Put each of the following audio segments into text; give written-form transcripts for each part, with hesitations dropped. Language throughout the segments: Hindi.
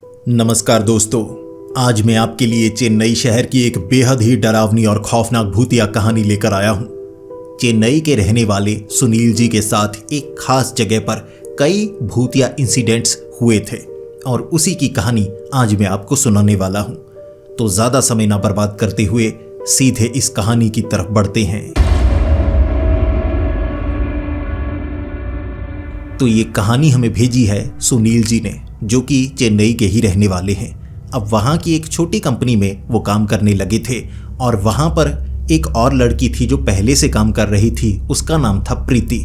नमस्कार दोस्तों, आज मैं आपके लिए चेन्नई शहर की एक बेहद ही डरावनी और खौफनाक भूतिया कहानी लेकर आया हूँ। चेन्नई के रहने वाले सुनील जी के साथ एक खास जगह पर कई भूतिया इंसिडेंट्स हुए थे और उसी की कहानी आज मैं आपको सुनाने वाला हूँ। तो ज़्यादा समय ना बर्बाद करते हुए सीधे इस कहानी की तरफ बढ़ते हैं। तो ये कहानी हमें भेजी है सुनील जी ने, जो कि चेन्नई के ही रहने वाले हैं। अब वहाँ की एक छोटी कंपनी में वो काम करने लगे थे और वहाँ पर एक और लड़की थी जो पहले से काम कर रही थी, उसका नाम था प्रीति।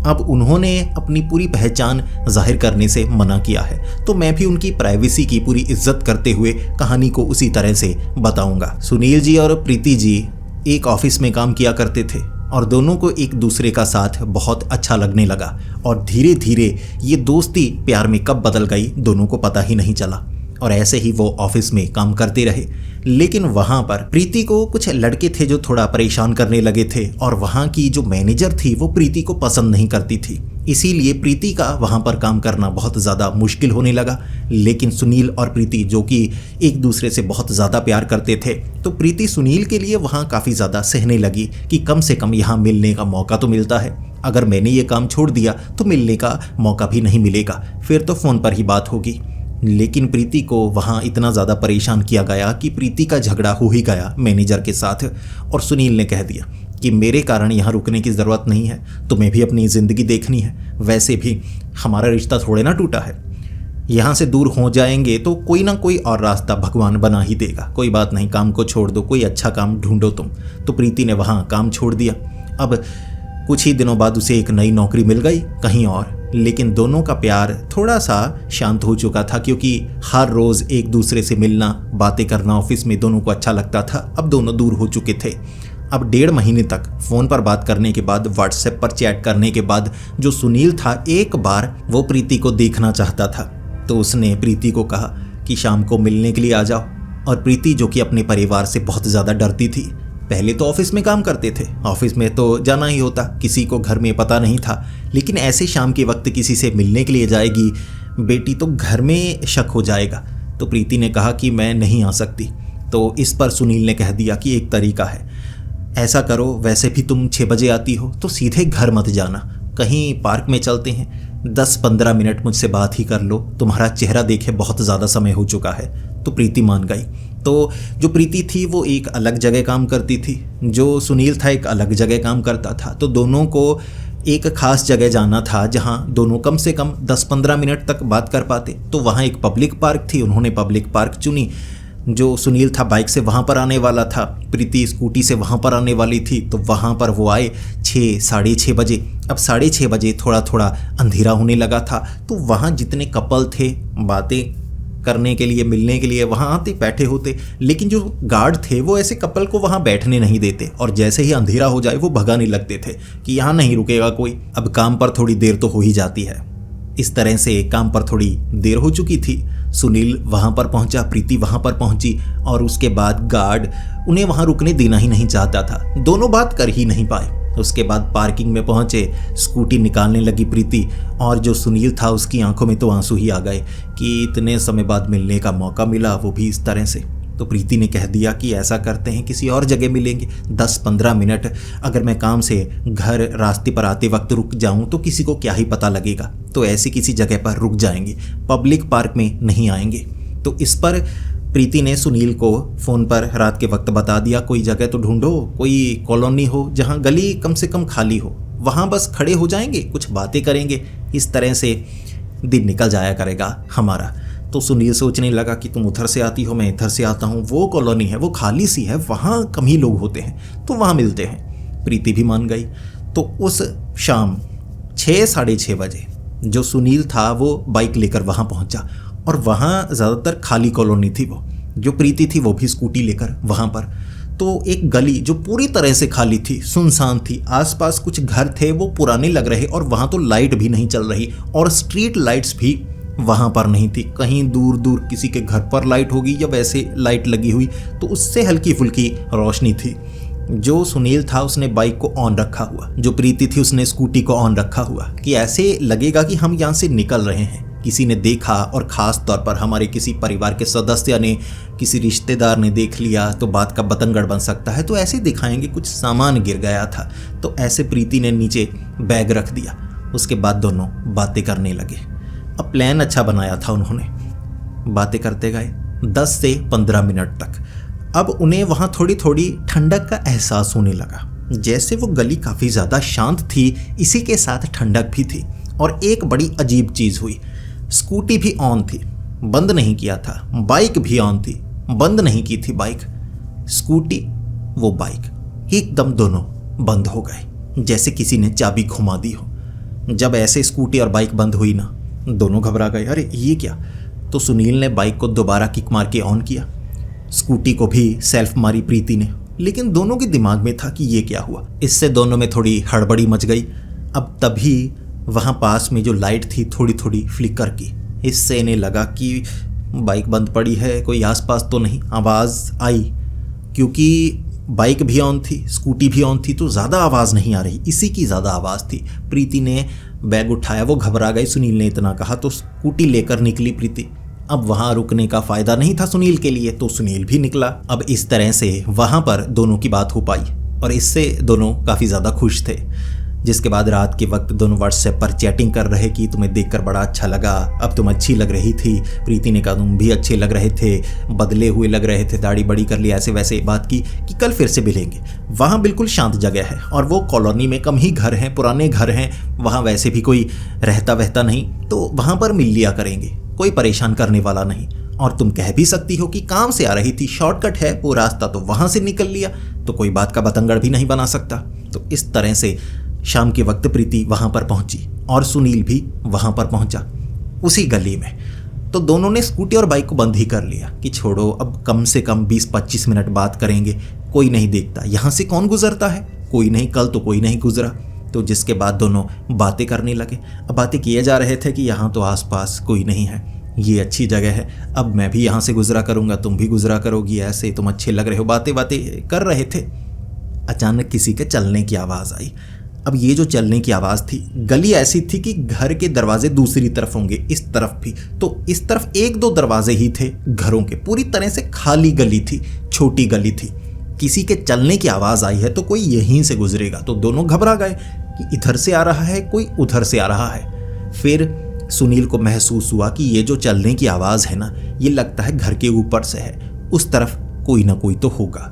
अब उन्होंने अपनी पूरी पहचान जाहिर करने से मना किया है, तो मैं भी उनकी प्राइवेसी की पूरी इज्जत करते हुए कहानी को उसी तरह से बताऊंगा। सुनील जी और प्रीति जी एक ऑफिस में काम किया करते थे और दोनों को एक दूसरे का साथ बहुत अच्छा लगने लगा और धीरे धीरे ये दोस्ती प्यार में कब बदल गई दोनों को पता ही नहीं चला। और ऐसे ही वो ऑफिस में काम करते रहे। लेकिन वहाँ पर प्रीति को कुछ लड़के थे जो थोड़ा परेशान करने लगे थे और वहाँ की जो मैनेजर थी वो प्रीति को पसंद नहीं करती थी। इसीलिए प्रीति का वहाँ पर काम करना बहुत ज़्यादा मुश्किल होने लगा। लेकिन सुनील और प्रीति जो कि एक दूसरे से बहुत ज़्यादा प्यार करते थे, तो प्रीति सुनील के लिए वहाँ काफ़ी ज़्यादा सहने लगी कि कम से कम यहाँ मिलने का मौका तो मिलता है। अगर मैंने ये काम छोड़ दिया तो मिलने का मौका भी नहीं मिलेगा, फिर तो फ़ोन पर ही बात होगी। लेकिन प्रीति को वहाँ इतना ज़्यादा परेशान किया गया कि प्रीति का झगड़ा हो ही गया मैनेजर के साथ और सुनील ने कह दिया कि मेरे कारण यहाँ रुकने की ज़रूरत नहीं है, तुम्हें भी अपनी ज़िंदगी देखनी है। वैसे भी हमारा रिश्ता थोड़े ना टूटा है, यहाँ से दूर हो जाएंगे तो कोई ना कोई और रास्ता भगवान बना ही देगा। कोई बात नहीं, काम को छोड़ दो, कोई अच्छा काम ढूंढो तुम। तो प्रीति ने वहाँ काम छोड़ दिया। अब कुछ ही दिनों बाद उसे एक नई नौकरी मिल गई कहीं और। लेकिन दोनों का प्यार थोड़ा सा शांत हो चुका था, क्योंकि हर रोज़ एक दूसरे से मिलना, बातें करना ऑफिस में दोनों को अच्छा लगता था। अब दोनों दूर हो चुके थे। अब 1.5 महीने तक फ़ोन पर बात करने के बाद, व्हाट्सएप पर चैट करने के बाद, जो सुनील था एक बार वो प्रीति को देखना चाहता था। तो उसने प्रीति को कहा कि शाम को मिलने के लिए आ जाओ। और प्रीति जो कि अपने परिवार से बहुत ज़्यादा डरती थी, पहले तो ऑफिस में काम करते थे, ऑफिस में तो जाना ही होता, किसी को घर में पता नहीं था। लेकिन ऐसे शाम के वक्त किसी से मिलने के लिए जाएगी बेटी तो घर में शक हो जाएगा। तो प्रीति ने कहा कि मैं नहीं आ सकती। तो इस पर सुनील ने कह दिया कि एक तरीका है, ऐसा करो, वैसे भी तुम 6 बजे आती हो तो सीधे घर मत जाना, कहीं पार्क में चलते हैं, 10-15 मिनट मुझसे बात ही कर लो, तुम्हारा चेहरा देखे बहुत ज़्यादा समय हो चुका है। तो प्रीति मान गई। तो जो प्रीति थी वो एक अलग जगह काम करती थी, जो सुनील था एक अलग जगह काम करता था। तो दोनों को एक ख़ास जगह जाना था जहां दोनों कम से कम 10-15 मिनट तक बात कर पाते। तो वहां एक पब्लिक पार्क थी, उन्होंने पब्लिक पार्क चुनी। जो सुनील था बाइक से वहाँ पर आने वाला था, प्रीति स्कूटी से वहाँ पर आने वाली थी। तो वहाँ पर वो आए 6-6:30 बजे। अब 6:30 बजे थोड़ा थोड़ा अंधेरा होने लगा था। तो वहाँ जितने कपल थे बातें करने के लिए, मिलने के लिए वहाँ आते बैठे होते। लेकिन जो गार्ड थे वो ऐसे कपल को वहाँ बैठने नहीं देते और जैसे ही अंधेरा हो जाए वो भगाने लगते थे कि यहाँ नहीं रुकेगा कोई। अब काम पर थोड़ी देर तो हो ही जाती है। इस तरह से काम पर थोड़ी देर हो चुकी थी। सुनील वहाँ पर पहुँचा, प्रीति वहाँ पर पहुँची और उसके बाद गार्ड उन्हें वहाँ रुकने देना ही नहीं चाहता था। दोनों बात कर ही नहीं पाए। उसके बाद पार्किंग में पहुँचे, स्कूटी निकालने लगी प्रीति और जो सुनील था उसकी आंखों में तो आंसू ही आ गए कि इतने समय बाद मिलने का मौका मिला, वो भी इस तरह से। तो प्रीति ने कह दिया कि ऐसा करते हैं, किसी और जगह मिलेंगे, 10-15 मिनट अगर मैं काम से घर रास्ते पर आते वक्त रुक जाऊं तो किसी को क्या ही पता लगेगा। तो ऐसी किसी जगह पर रुक जाएंगे, पब्लिक पार्क में नहीं आएंगे। तो इस पर प्रीति ने सुनील को फ़ोन पर रात के वक्त बता दिया, कोई जगह तो ढूंढो, कोई कॉलोनी हो जहाँ गली कम से कम खाली हो, वहाँ बस खड़े हो जाएंगे, कुछ बातें करेंगे, इस तरह से दिन निकल जाया करेगा हमारा। तो सुनील सोचने लगा कि तुम उधर से आती हो, मैं इधर से आता हूँ, वो कॉलोनी है वो खाली सी है, वहाँ कम ही लोग होते हैं, तो वहाँ मिलते हैं। प्रीति भी मान गई। तो उस शाम 6-6:30 बजे जो सुनील था वो बाइक लेकर वहाँ पहुँचा और वहाँ ज़्यादातर खाली कॉलोनी थी। वो जो प्रीति थी वो भी स्कूटी लेकर वहाँ पर। तो एक गली जो पूरी तरह से खाली थी, सुनसान थी, आसपास कुछ घर थे वो पुराने लग रहे और वहाँ तो लाइट भी नहीं चल रही और स्ट्रीट लाइट्स भी वहाँ पर नहीं थी। कहीं दूर दूर किसी के घर पर लाइट होगी या वैसे लाइट लगी हुई, तो उससे हल्की फुल्की रोशनी थी। जो सुनील था उसने बाइक को ऑन रखा हुआ, जो प्रीति थी उसने स्कूटी को ऑन रखा हुआ कि ऐसे लगेगा कि हम यहाँ से निकल रहे हैं। किसी ने देखा और ख़ास तौर पर हमारे किसी परिवार के सदस्य ने, किसी रिश्तेदार ने देख लिया तो बात का बतंगड़ बन सकता है। तो ऐसे दिखाएंगे कुछ सामान गिर गया था, तो ऐसे प्रीति ने नीचे बैग रख दिया। उसके बाद दोनों बातें करने लगे। अब प्लान अच्छा बनाया था उन्होंने। बातें करते गए 10 से 15 मिनट तक। अब उन्हें वहाँ थोड़ी थोड़ी ठंडक का एहसास होने लगा। जैसे वो गली काफ़ी ज़्यादा शांत थी, इसी के साथ ठंडक भी थी। और एक बड़ी अजीब चीज़ हुई, स्कूटी भी ऑन थी, बंद नहीं किया था। बाइक भी ऑन थी, बंद नहीं की थी बाइक। स्कूटी, वो बाइक एकदम दोनों बंद हो गए, जैसे किसी ने चाबी घुमा दी हो। जब ऐसे स्कूटी और बाइक बंद हुई ना, दोनों घबरा गए। अरे ये क्या? तो सुनील ने बाइक को दोबारा किक मार के ऑन किया, स्कूटी को भी सेल्फ मारी प्रीति ने। लेकिन दोनों के दिमाग में था कि ये क्या हुआ। इससे दोनों में थोड़ी हड़बड़ी मच गई। अब तभी वहाँ पास में जो लाइट थी थोड़ी थोड़ी फ्लिकर की। इससे इन्हें लगा कि बाइक बंद पड़ी है, कोई आसपास तो नहीं। आवाज़ आई, क्योंकि बाइक भी ऑन थी, स्कूटी भी ऑन थी, तो ज़्यादा आवाज़ नहीं आ रही, इसी की ज़्यादा आवाज़ थी। प्रीति ने बैग उठाया, वो घबरा गई। सुनील ने इतना कहा तो स्कूटी लेकर निकली प्रीति। अब वहाँ रुकने का फ़ायदा नहीं था सुनील के लिए, तो सुनील भी निकला। अब इस तरह से वहाँ पर दोनों की बात हो पाई और इससे दोनों काफ़ी ज़्यादा खुश थे। जिसके बाद रात के वक्त दोनों व्हाट्सएप पर चैटिंग कर रहे कि तुम्हें देखकर बड़ा अच्छा लगा, अब तुम अच्छी लग रही थी। प्रीति ने कहा तुम भी अच्छे लग रहे थे, बदले हुए लग रहे थे, दाढ़ी बड़ी कर ली, ऐसे वैसे बात की कि कल फिर से मिलेंगे। वहाँ बिल्कुल शांत जगह है और वो कॉलोनी में कम ही घर हैं, पुराने घर हैं, वहाँ वैसे भी कोई रहता वहता नहीं, तो वहाँ पर मिल लिया करेंगे, कोई परेशान करने वाला नहीं। और तुम कह भी सकती हो कि काम से आ रही थी, शॉर्टकट है वो रास्ता, तो वहाँ से निकल लिया, तो कोई बात का बतंगड़ भी नहीं बना सकता। तो इस तरह से शाम के वक्त प्रीति वहाँ पर पहुंची और सुनील भी वहाँ पर पहुंचा उसी गली में। तो दोनों ने स्कूटी और बाइक को बंद ही कर लिया कि छोड़ो, अब कम से कम 20-25 मिनट बात करेंगे, कोई नहीं देखता, यहाँ से कौन गुजरता है, कोई नहीं, कल तो कोई नहीं गुजरा। तो जिसके बाद दोनों बातें करने लगे। अब बातें किए जा रहे थे कि यहाँ तो आसपास कोई नहीं है, ये अच्छी जगह है, अब मैं भी यहाँ से गुजरा करूँगा, तुम भी गुजरा करोगी, ऐसे तुम अच्छे लग रहे हो, बातें बातें कर रहे थे। अचानक किसी के चलने की आवाज़ आई। अब ये जो चलने की आवाज़ थी, गली ऐसी थी कि घर के दरवाजे दूसरी तरफ होंगे, इस तरफ भी, तो इस तरफ 1-2 दरवाजे ही थे घरों के, पूरी तरह से खाली गली थी, छोटी गली थी। किसी के चलने की आवाज़ आई है तो कोई यहीं से गुजरेगा। तो दोनों घबरा गए कि इधर से आ रहा है, कोई उधर से आ रहा है। फिर सुनील को महसूस हुआ कि ये जो चलने की आवाज़ है ना, ये लगता है घर के ऊपर से है, उस तरफ कोई ना कोई तो होगा।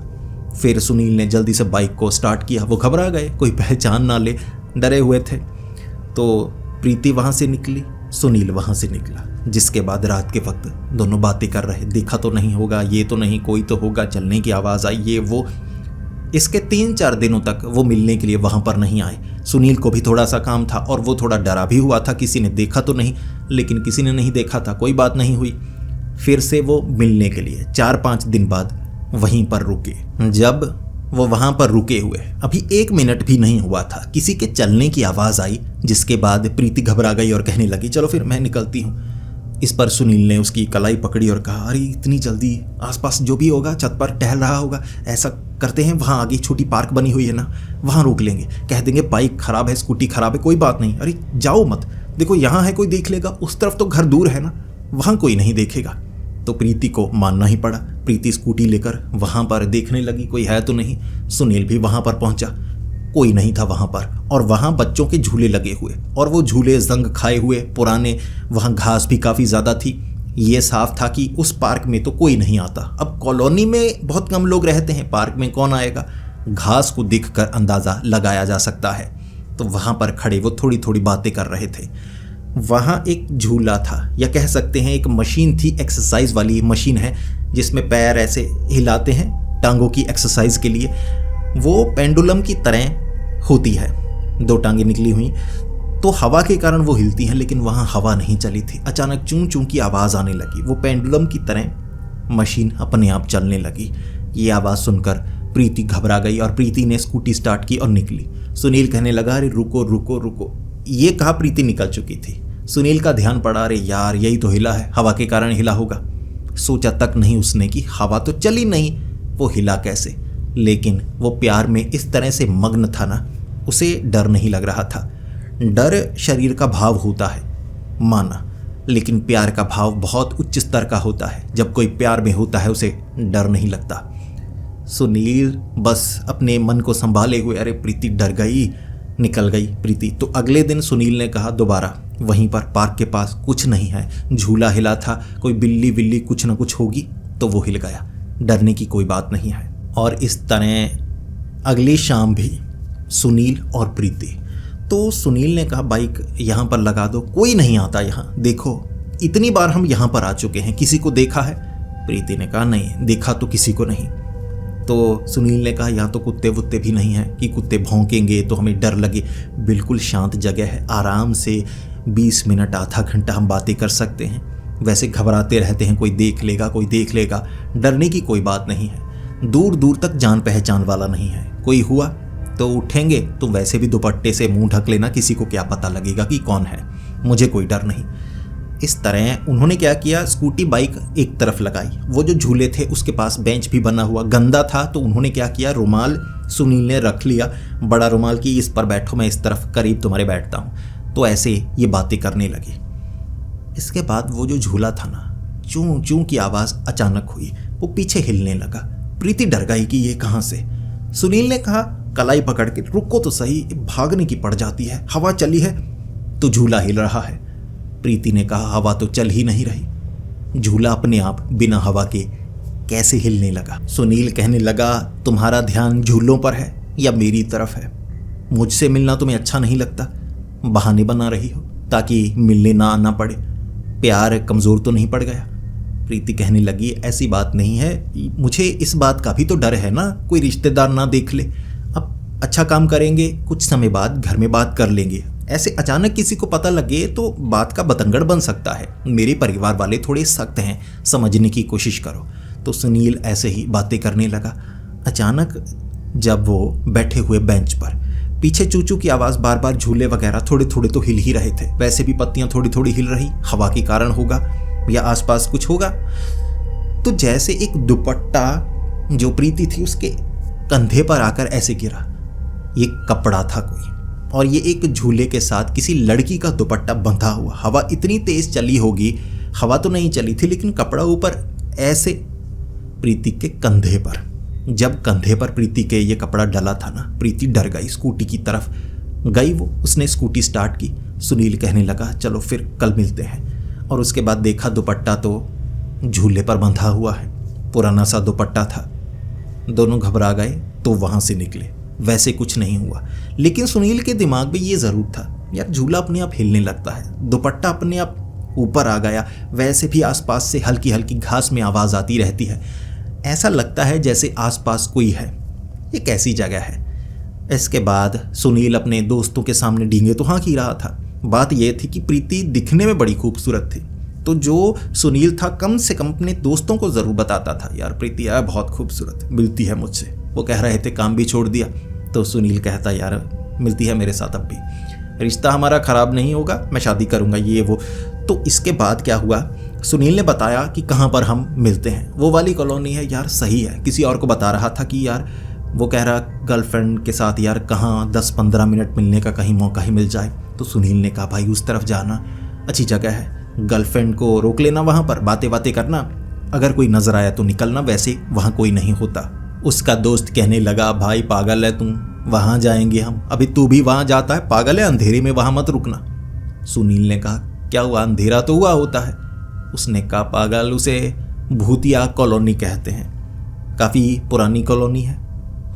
फिर सुनील ने जल्दी से बाइक को स्टार्ट किया। वो घबरा गए, कोई पहचान ना ले, डरे हुए थे। तो प्रीति वहाँ से निकली, सुनील वहाँ से निकला। जिसके बाद रात के वक्त दोनों बातें कर रहे, देखा तो नहीं होगा, ये तो नहीं, कोई तो होगा, चलने की आवाज़ आई, ये वो। इसके 3-4 दिनों तक वो मिलने के लिए वहाँ पर नहीं आए। सुनील को भी थोड़ा सा काम था और वो थोड़ा डरा भी हुआ था, किसी ने देखा तो नहीं, लेकिन किसी ने नहीं देखा था, कोई बात नहीं हुई। फिर से वो मिलने के लिए 4-5 दिन बाद वहीं पर रुके। जब वो वहाँ पर रुके हुए अभी 1 मिनट भी नहीं हुआ था, किसी के चलने की आवाज़ आई, जिसके बाद प्रीति घबरा गई और कहने लगी चलो फिर मैं निकलती हूँ। इस पर सुनील ने उसकी कलाई पकड़ी और कहा अरे इतनी जल्दी, आसपास जो भी होगा छत पर टहल रहा होगा, ऐसा करते हैं वहाँ आगे छोटी पार्क बनी हुई है ना, वहाँ रोक लेंगे, कह देंगे बाइक ख़राब है, स्कूटी ख़राब है, कोई बात नहीं, अरे जाओ मत, देखो यहाँ है, कोई देख लेगा, उस तरफ तो घर दूर है ना, वहाँ कोई नहीं देखेगा। तो प्रीति को मानना ही पड़ा। प्रीति स्कूटी लेकर वहाँ पर देखने लगी कोई है तो नहीं। सुनील भी वहाँ पर पहुँचा, कोई नहीं था वहाँ पर। और वहाँ बच्चों के झूले लगे हुए, और वो झूले जंग खाए हुए पुराने, वहाँ घास भी काफ़ी ज़्यादा थी। ये साफ था कि उस पार्क में तो कोई नहीं आता। अब कॉलोनी में बहुत कम लोग रहते हैं, पार्क में कौन आएगा, घास को देखकर अंदाज़ा लगाया जा सकता है। तो वहाँ पर खड़े वो थोड़ी थोड़ी बातें कर रहे थे। वहाँ एक झूला था, या कह सकते हैं एक मशीन थी, एक्सरसाइज वाली मशीन है जिसमें पैर ऐसे हिलाते हैं टांगों की एक्सरसाइज के लिए। वो पेंडुलम की तरह होती है, 2 टांगें निकली हुई, तो हवा के कारण वो हिलती हैं, लेकिन वहाँ हवा नहीं चली थी। अचानक चूं चूं की आवाज़ आने लगी, वो पेंडुलम की तरह मशीन अपने आप चलने लगी। ये आवाज़ सुनकर प्रीति घबरा गई और प्रीति ने स्कूटी स्टार्ट की और निकली। सुनील कहने लगा अरे रुको रुको रुको, ये कहा प्रीति निकल चुकी थी। सुनील का ध्यान पड़ा, अरे यार यही तो हिला है, हवा के कारण हिला होगा। सोचा तक नहीं उसने कि हवा तो चली नहीं, वो हिला कैसे। लेकिन वो प्यार में इस तरह से मग्न था ना, उसे डर नहीं लग रहा था। डर शरीर का भाव होता है माना, लेकिन प्यार का भाव बहुत उच्च स्तर का होता है। जब कोई प्यार में होता है उसे डर नहीं लगता। सुनील बस अपने मन को संभाले हुए, अरे प्रीति डर गई, निकल गई प्रीति। तो अगले दिन सुनील ने कहा दोबारा वहीं पर पार्क के पास कुछ नहीं है, झूला हिला था, कोई बिल्ली बिल्ली कुछ ना कुछ होगी तो वो हिल गया, डरने की कोई बात नहीं है। और इस तरह अगली शाम भी सुनील और प्रीति। तो सुनील ने कहा बाइक यहाँ पर लगा दो, कोई नहीं आता यहाँ, देखो इतनी बार हम यहाँ पर आ चुके हैं, किसी को देखा है? प्रीति ने कहा नहीं, देखा तो किसी को नहीं। तो सुनील ने कहा यहाँ तो कुत्ते वुत्ते भी नहीं हैं कि कुत्ते भौंकेंगे तो हमें डर लगे, बिल्कुल शांत जगह है, आराम से 20 मिनट आधा घंटा हम बातें कर सकते हैं। वैसे घबराते रहते हैं, कोई देख लेगा कोई देख लेगा, डरने की कोई बात नहीं है, दूर दूर तक जान पहचान वाला नहीं है, कोई हुआ तो उठेंगे तो वैसे भी दुपट्टे से मुंह ढक लेना, किसी को क्या पता लगेगा कि कौन है, मुझे कोई डर नहीं। इस तरह उन्होंने क्या किया, स्कूटी बाइक एक तरफ लगाई, वो जो झूले थे उसके पास बेंच भी बना हुआ, गंदा था तो उन्होंने क्या किया, रुमाल सुनील ने रख लिया, बड़ा रुमाल की इस पर बैठो, मैं इस तरफ करीब तुम्हारे बैठता हूँ। तो ऐसे ये बातें करने लगे। इसके बाद वो जो झूला था ना, चूं चूं की आवाज़ अचानक हुई, वो पीछे हिलने लगा। प्रीति डर गई कि ये कहाँ से। सुनील ने कहा कलाई पकड़ के, रुको तो सही, भागने की पड़ जाती है, हवा चली है तो झूला हिल रहा है। प्रीति ने कहा हवा तो चल ही नहीं रही, झूला अपने आप बिना हवा के कैसे हिलने लगा। सुनील कहने लगा तुम्हारा ध्यान झूलों पर है या मेरी तरफ है? मुझसे मिलना तुम्हें अच्छा नहीं लगता? बहाने बना रही हो ताकि मिलने ना आना पड़े, प्यार कमज़ोर तो नहीं पड़ गया? प्रीति कहने लगी ऐसी बात नहीं है, मुझे इस बात का भी तो डर है ना, कोई रिश्तेदार ना देख ले। अब अच्छा काम करेंगे, कुछ समय बाद घर में बात कर लेंगे, ऐसे अचानक किसी को पता लगे तो बात का बतंगड़ बन सकता है। मेरे परिवार वाले थोड़े सख्त हैं, समझने की कोशिश करो। तो सुनील ऐसे ही बातें करने लगा। अचानक जब वो बैठे हुए बेंच पर, पीछे चूचू की आवाज़, बार बार झूले वगैरह थोड़े थोड़े तो हिल ही रहे थे, वैसे भी पत्तियां थोड़ी थोड़ी हिल रही, हवा के कारण होगा या आसपास कुछ होगा। तो जैसे एक दुपट्टा जो प्रीति थी उसके कंधे पर आकर ऐसे गिरा, ये कपड़ा था कोई, और ये एक झूले के साथ किसी लड़की का दुपट्टा बंधा हुआ। हवा इतनी तेज चली होगी, हवा तो नहीं चली थी लेकिन कपड़ा ऊपर ऐसे प्रीति के कंधे पर। जब कंधे पर प्रीति के ये कपड़ा डला था ना, प्रीति डर गई, स्कूटी की तरफ गई वो, उसने स्कूटी स्टार्ट की। सुनील कहने लगा चलो फिर कल मिलते हैं। और उसके बाद देखा दुपट्टा तो झूले पर बंधा हुआ है, पुराना सा दुपट्टा था। दोनों घबरा गए तो वहाँ से निकले, वैसे कुछ नहीं हुआ। लेकिन सुनील के दिमाग में ये ज़रूर था यार झूला अपने आप हिलने लगता है, दुपट्टा अपने आप ऊपर आ गया, वैसे भी आसपास से हल्की हल्की घास में आवाज़ आती रहती है, ऐसा लगता है जैसे आसपास कोई है, ये कैसी जगह है। इसके बाद सुनील अपने दोस्तों के सामने डींगे तो हाँक ही रहा था। बात यह थी कि प्रीति दिखने में बड़ी खूबसूरत थी, तो जो सुनील था कम से कम अपने दोस्तों को ज़रूर बताता था यार प्रीति यार बहुत खूबसूरत, मिलती है मुझसे। वो कह रहे थे काम भी छोड़ दिया, तो सुनील कहता यार मिलती है मेरे साथ अब भी, रिश्ता हमारा ख़राब नहीं होगा, मैं शादी करूँगा ये वो। तो इसके बाद क्या हुआ, सुनील ने बताया कि कहाँ पर हम मिलते हैं, वो वाली कॉलोनी है। यार सही है, किसी और को बता रहा था कि यार वो कह रहा गर्लफ्रेंड के साथ यार कहाँ 10-15 मिनट मिलने का कहीं मौका ही मिल जाए। तो सुनील ने कहा भाई उस तरफ जाना, अच्छी जगह है, गर्लफ्रेंड को रोक लेना, वहाँ पर बातें बातें करना, अगर कोई नज़र आया तो निकलना, वैसे वहाँ कोई नहीं होता। उसका दोस्त कहने लगा भाई पागल है तुम, वहाँ जाएंगे हम, अभी तू भी वहाँ जाता है, पागल है, अंधेरे में वहाँ मत रुकना। सुनील ने कहा क्या हुआ, अंधेरा तो हुआ होता है। उसने कहा पागल, उसे भूतिया कॉलोनी कहते हैं, काफ़ी पुरानी कॉलोनी है,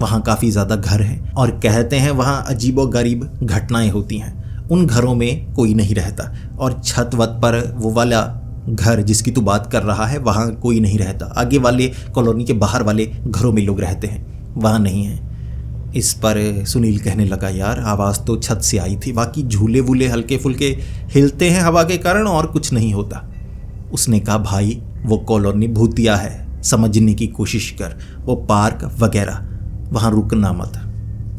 वहाँ काफ़ी ज़्यादा घर हैं और कहते हैं वहाँ अजीबोगरीब घटनाएं होती हैं। उन घरों में कोई नहीं रहता और छत वत पर वो वाला घर जिसकी तू बात कर रहा है वहाँ कोई नहीं रहता, आगे वाले कॉलोनी के बाहर वाले घरों में लोग रहते हैं, वहाँ नहीं है। इस पर सुनील कहने लगा यार आवाज़ तो छत से आई थी, बाकी झूले वूले हल्के फुल्के हिलते हैं हवा के कारण और कुछ नहीं होता। उसने कहा भाई वो कॉलोनी भूतिया है, समझने की कोशिश कर, वो पार्क वगैरह, वहाँ रुकना मत।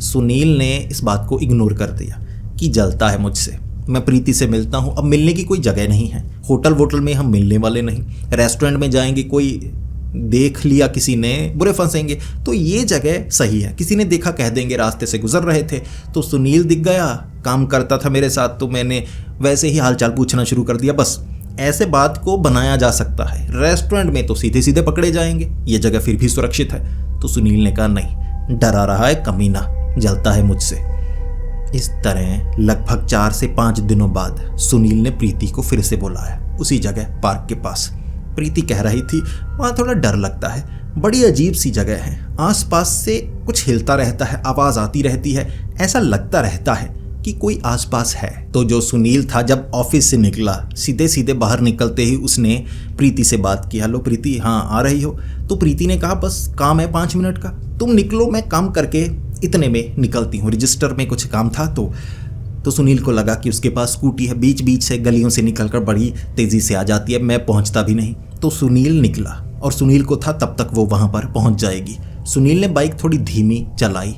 सुनील ने इस बात को इग्नोर कर दिया कि जलता है मुझसे, मैं प्रीति से मिलता हूँ, अब मिलने की कोई जगह नहीं है, होटल वोटल में हम मिलने वाले नहीं, रेस्टोरेंट में जाएंगे कोई देख लिया किसी ने बुरे फंसेंगे, तो ये जगह सही है, किसी ने देखा कह देंगे रास्ते से गुजर रहे थे। तो सुनील दिख गया, काम करता था मेरे साथ, तो मैंने वैसे ही हालचाल पूछना शुरू कर दिया, बस ऐसे बात को बनाया जा सकता है, रेस्टोरेंट में तो सीधे सीधे पकड़े जाएंगे, ये जगह फिर भी सुरक्षित है। तो सुनील ने कहा नहीं, डरा रहा है कमीना, जलता है मुझसे। इस तरह लगभग 4 से 5 दिनों बाद सुनील ने प्रीति को फिर से बुलाया उसी जगह पार्क के पास। प्रीति कह रही थी वहाँ थोड़ा डर लगता है, बड़ी अजीब सी जगह है, आसपास से कुछ हिलता रहता है, आवाज आती रहती है, ऐसा लगता रहता है कि कोई आसपास है। तो जो सुनील था जब ऑफिस से निकला, सीधे सीधे बाहर निकलते ही उसने प्रीति से बात की। हेलो प्रीति, हाँ आ रही हो? तो प्रीति ने कहा बस काम है 5 मिनट का, तुम निकलो, मैं काम करके इतने में निकलती हूँ, रजिस्टर में कुछ काम था। तो सुनील को लगा कि उसके पास स्कूटी है, बीच बीच से गलियों से निकलकर बड़ी तेज़ी से आ जाती है, मैं पहुँचता भी नहीं। तो सुनील निकला और सुनील को था तब तक वो वहाँ पर पहुँच जाएगी। सुनील ने बाइक थोड़ी धीमी चलाई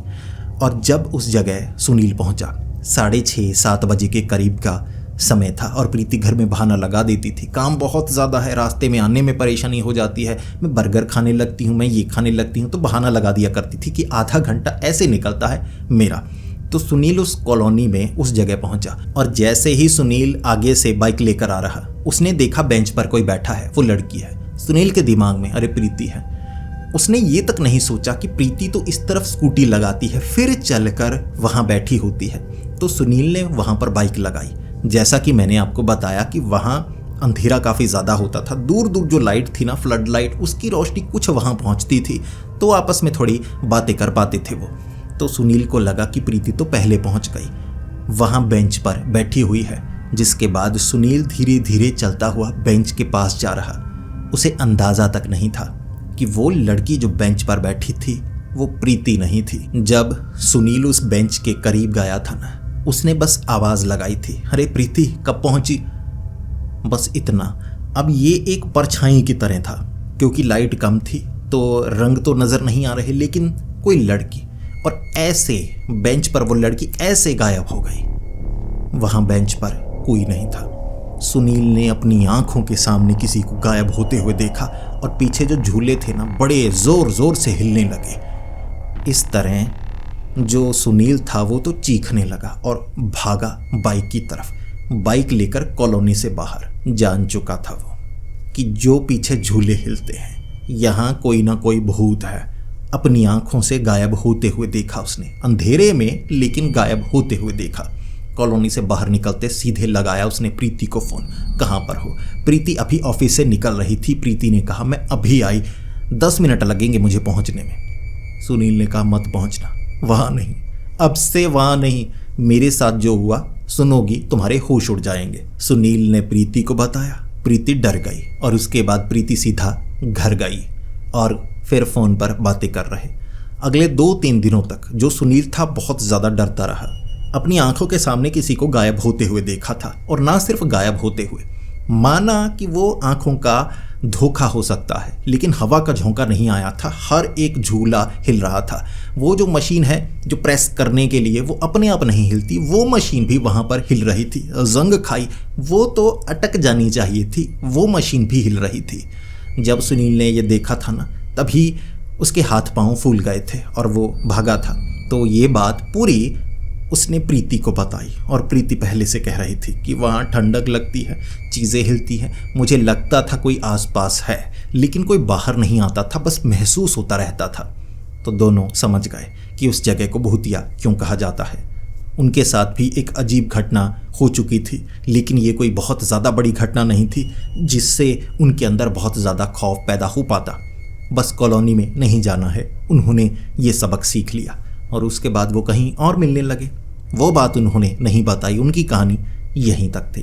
और जब उस जगह सुनील पहुँचा 6:30-7 बजे के करीब का समय था और प्रीति घर में बहाना लगा देती थी, काम बहुत ज़्यादा है, रास्ते में आने में परेशानी हो जाती है, मैं बर्गर खाने लगती हूँ, मैं ये खाने लगती हूँ, तो बहाना लगा दिया करती थी कि आधा घंटा ऐसे निकलता है मेरा। तो सुनील उस कॉलोनी में उस जगह पहुंचा और जैसे ही सुनील आगे से बाइक लेकर आ रहा, उसने देखा बेंच पर कोई बैठा है, वो लड़की है। सुनील के दिमाग में अरे प्रीति है, उसने ये तक नहीं सोचा कि प्रीति तो इस तरफ स्कूटी लगाती है फिर चलकर वहाँ बैठी होती है। तो सुनील ने वहाँ पर बाइक लगाई। जैसा कि मैंने आपको बताया कि वहाँ अंधेरा काफ़ी ज़्यादा होता था, दूर दूर जो लाइट थी ना, फ्लड लाइट, उसकी रोशनी कुछ वहाँ पहुँचती थी, तो आपस में थोड़ी बातें कर पाते थे वो। तो सुनील को लगा कि प्रीति तो पहले पहुँच गई, वहाँ बेंच पर बैठी हुई है। जिसके बाद सुनील धीरे धीरे चलता हुआ बेंच के पास जा रहा। उसे अंदाज़ा तक नहीं था कि वो लड़की जो बेंच पर बैठी थी वो प्रीति नहीं थी। जब सुनील उस बेंच के करीब गया था ना, उसने बस आवाज़ लगाई थी, अरे प्रीति कब पहुंची? बस इतना। अब ये एक परछाई की तरह था, क्योंकि लाइट कम थी तो रंग तो नज़र नहीं आ रहे, लेकिन कोई लड़की, और ऐसे बेंच पर वो लड़की ऐसे गायब हो गई। वहाँ बेंच पर कोई नहीं था। सुनील ने अपनी आंखों के सामने किसी को गायब होते हुए देखा और पीछे जो झूले थे ना, बड़े ज़ोर ज़ोर से हिलने लगे। इस तरह जो सुनील था वो तो चीखने लगा और भागा बाइक की तरफ। बाइक लेकर कॉलोनी से बाहर जान चुका था वो कि जो पीछे झूले हिलते हैं, यहाँ कोई ना कोई भूत है। अपनी आंखों से गायब होते हुए देखा उसने, अंधेरे में लेकिन गायब होते हुए देखा। कॉलोनी से बाहर निकलते सीधे लगाया उसने प्रीति को फ़ोन, कहाँ पर हो? प्रीति अभी ऑफिस से निकल रही थी। प्रीति ने कहा मैं अभी आई, 10 मिनट लगेंगे मुझे पहुँचने में। सुनील ने कहा मत पहुँचना, वहाँ नहीं, अब से वहाँ नहीं, मेरे साथ जो हुआ सुनोगी तुम्हारे होश उड़ जाएंगे। सुनील ने प्रीति को बताया। प्रीति डर गई और उसके बाद प्रीति सीधा घर गई और फिर फ़ोन पर बातें कर रहे। अगले 2-3 दिनों तक जो सुनील था बहुत ज़्यादा डरता रहा। अपनी आंखों के सामने किसी को गायब होते हुए देखा था, और ना सिर्फ गायब होते हुए, माना कि वो आंखों का धोखा हो सकता है, लेकिन हवा का झोंका नहीं आया था। हर एक झूला हिल रहा था। वो जो मशीन है जो प्रेस करने के लिए, वो अपने आप नहीं हिलती, वो मशीन भी वहाँ पर हिल रही थी। जंग खाई, वो तो अटक जानी चाहिए थी, वो मशीन भी हिल रही थी। जब सुनील ने ये देखा था ना, तभी उसके हाथ पांव फूल गए थे और वो भागा था। तो ये बात पूरी उसने प्रीति को बताई और प्रीति पहले से कह रही थी कि वहाँ ठंडक लगती है, चीज़ें हिलती हैं, मुझे लगता था कोई आसपास है, लेकिन कोई बाहर नहीं आता था, बस महसूस होता रहता था। तो दोनों समझ गए कि उस जगह को भूतिया क्यों कहा जाता है। उनके साथ भी एक अजीब घटना हो चुकी थी, लेकिन ये कोई बहुत ज़्यादा बड़ी घटना नहीं थी जिससे उनके अंदर बहुत ज़्यादा खौफ पैदा हो पाता। बस कॉलोनी में नहीं जाना है, उन्होंने ये सबक सीख लिया और उसके बाद वो कहीं और मिलने लगे। वो बात उन्होंने नहीं बताई, उनकी कहानी यहीं तक थी।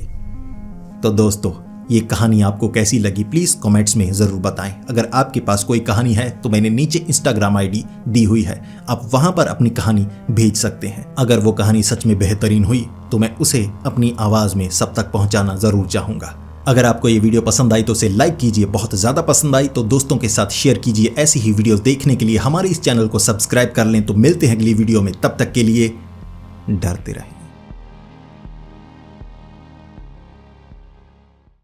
तो दोस्तों, ये कहानी आपको कैसी लगी प्लीज़ कमेंट्स में ज़रूर बताएं। अगर आपके पास कोई कहानी है तो मैंने नीचे इंस्टाग्राम आईडी दी हुई है, आप वहां पर अपनी कहानी भेज सकते हैं। अगर वो कहानी सच में बेहतरीन हुई तो मैं उसे अपनी आवाज़ में सब तक पहुंचाना ज़रूर चाहूँगा। अगर आपको ये वीडियो पसंद आई तो उसे लाइक कीजिए, बहुत ज़्यादा पसंद आई तो दोस्तों के साथ शेयर कीजिए। ऐसी ही वीडियो देखने के लिए हमारे इस चैनल को सब्सक्राइब कर लें। तो मिलते हैं अगली वीडियो में, तब तक के लिए डरते रहें।